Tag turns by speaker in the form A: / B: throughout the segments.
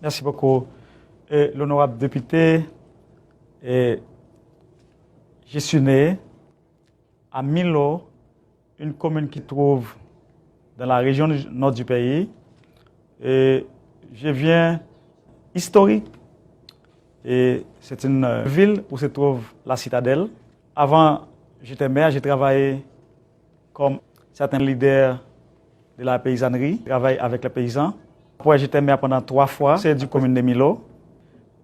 A: Merci beaucoup. L'honorable député, je suis né à Milo, une commune qui se trouve dans la région nord du pays. Et je viens historique. Et c'est une ville où se trouve la citadelle. Avant, j'étais maire, j'ai travaillé comme certains leaders de la paysannerie, je travaille avec les paysans. Après, j'étais maire pendant 3 fois, c'est du commune de Milo.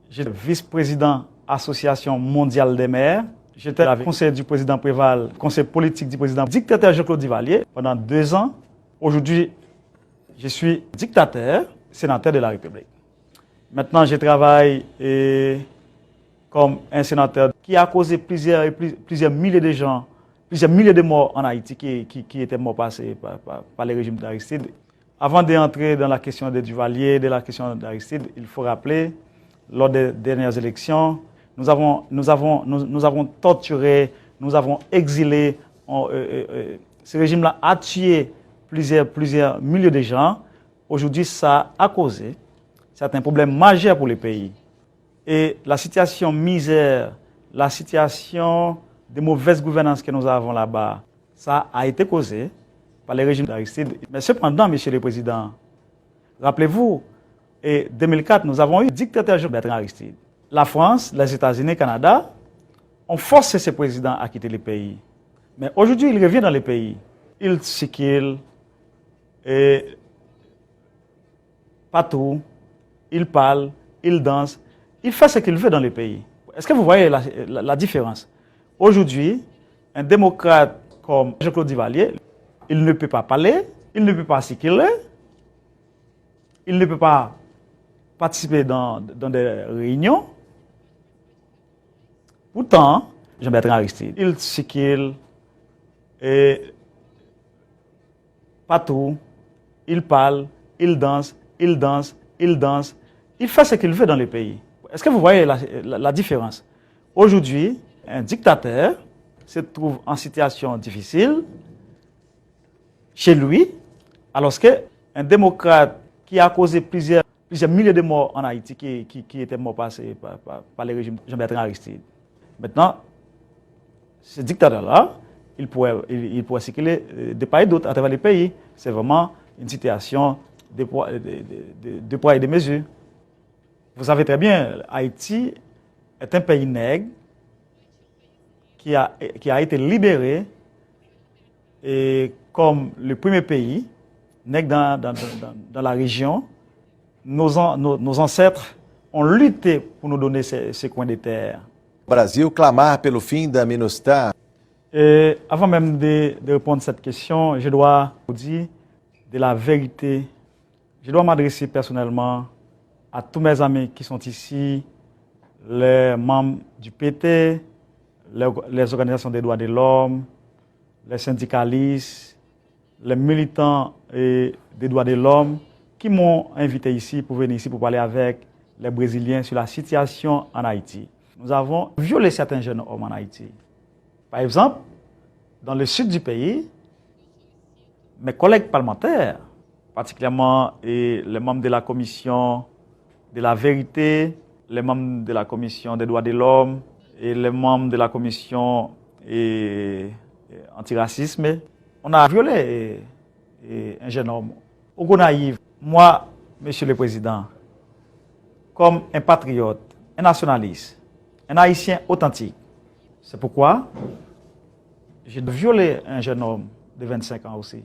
A: J'étais vice-président Association mondiale des maires. J'étais conseiller du président Préval, conseiller politique du président dictateur Jean-Claude Duvalier pendant 2 ans. Aujourd'hui, je suis dictateur, sénateur de la République. Maintenant, je travaille comme un sénateur qui a causé plusieurs milliers de gens, plusieurs milliers de morts en Haïti qui étaient morts passés par le régime d'Aristide. Avant d'entrer dans la question de Duvalier, de la question d'Aristide, il faut rappeler, lors des dernières élections, nous avons torturé, nous avons exilé. Ce régime-là a tué plusieurs milliers de gens. Aujourd'hui, ça a causé certains problèmes majeurs pour le pays. Et la situation misère, la situation de mauvaise gouvernance que nous avons là-bas, ça a été causé par le régime d'Aristide. Mais cependant, Monsieur le Président, rappelez-vous, en 2004, nous avons eu le dictateur Bertrand Aristide. La France, les États-Unis, le Canada ont forcé ce président à quitter le pays. Mais aujourd'hui, il revient dans le pays. Il circule et partout, il parle, il danse, il fait ce qu'il veut dans le pays. Est-ce que vous voyez la différence? Aujourd'hui, un démocrate comme Jean-Claude Duvalier, il ne peut pas parler, il ne peut pas circuler, il ne peut pas participer dans des réunions. Pourtant, Jean-Bertrand Aristide, il circule et partout, il parle, il danse, il danse, il danse, il fait ce qu'il veut dans le pays. Est-ce que vous voyez la différence? Aujourd'hui, un dictateur se trouve en situation difficile chez lui, alors qu'un démocrate qui a causé plusieurs milliers de morts en Haïti, qui étaient morts passés par le régime de Jean-Bertrand Aristide. Maintenant, ce dictateur-là, il pourrait circuler de part et d'autre à travers le pays. C'est vraiment une situation de poids et de mesure. Vous savez très bien, Haïti est un pays nègre qui a été libéré et comme le premier pays nègre dans la région. Nos ancêtres ont lutté pour nous donner ces coins de terre.
B: Brasil clamar pelo fim da MINUSTAH.
A: Avant même de répondre à cette question, je dois vous dire de la vérité. Je dois m'adresser personnellement à tous mes amis qui sont ici, les membres du PT, les organisations des droits de l'homme, les syndicalistes, les militants des droits de l'homme, qui m'ont invité ici pour venir ici pour parler avec les Brésiliens sur la situation en Haïti. Nous avons violé certains jeunes hommes en Haïti. Par exemple, dans le sud du pays, mes collègues parlementaires, particulièrement les membres de la commission de la vérité, les membres de la commission des droits de l'homme et les membres de la commission antiracisme, on a violé un jeune homme. Au Gonaïve, moi, Monsieur le Président, comme un patriote, un nationaliste, un Haïtien authentique, c'est pourquoi j'ai violé un jeune homme de 25 ans aussi.